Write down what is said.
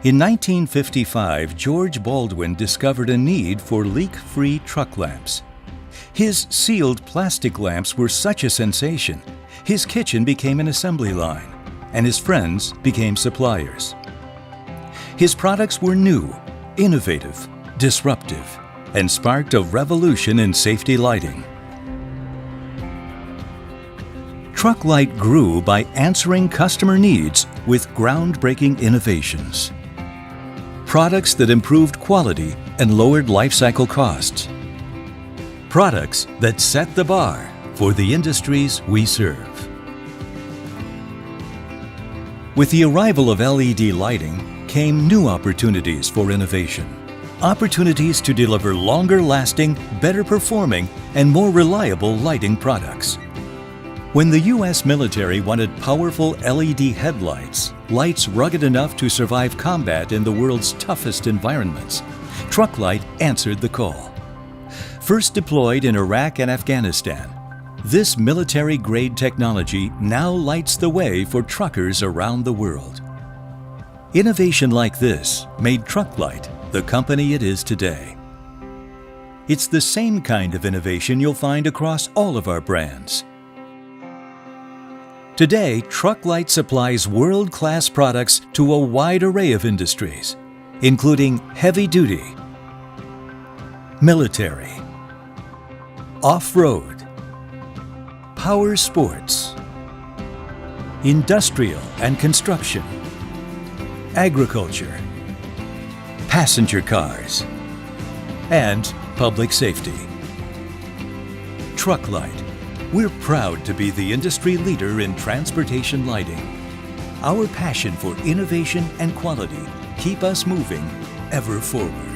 In 1955, George Baldwin discovered a need for leak-free truck lamps. His sealed plastic lamps were such a sensation, his kitchen became an assembly line, and his friends became suppliers. His products were new, innovative, disruptive, and sparked a revolution in safety lighting. Truck-Lite grew by answering customer needs with groundbreaking innovations. Products that improved quality and lowered lifecycle costs. Products that set the bar for the industries we serve. With the arrival of LED lighting came new opportunities for innovation. Opportunities to deliver longer-lasting, better-performing, and more reliable lighting products. When the U.S. military wanted powerful LED headlights, lights rugged enough to survive combat in the world's toughest environments, Truck-Lite answered the call. First deployed in Iraq and Afghanistan, this military-grade technology now lights the way for truckers around the world. Innovation like this made Truck-Lite the company it is today. It's the same kind of innovation you'll find across all of our brands. Today, Truck-Lite supplies world-class products to a wide array of industries, including heavy-duty, military, off-road, power sports, industrial and construction, agriculture, passenger cars, and public safety. Truck-Lite. We're proud to be the industry leader in transportation lighting. Our passion for innovation and quality keep us moving ever forward.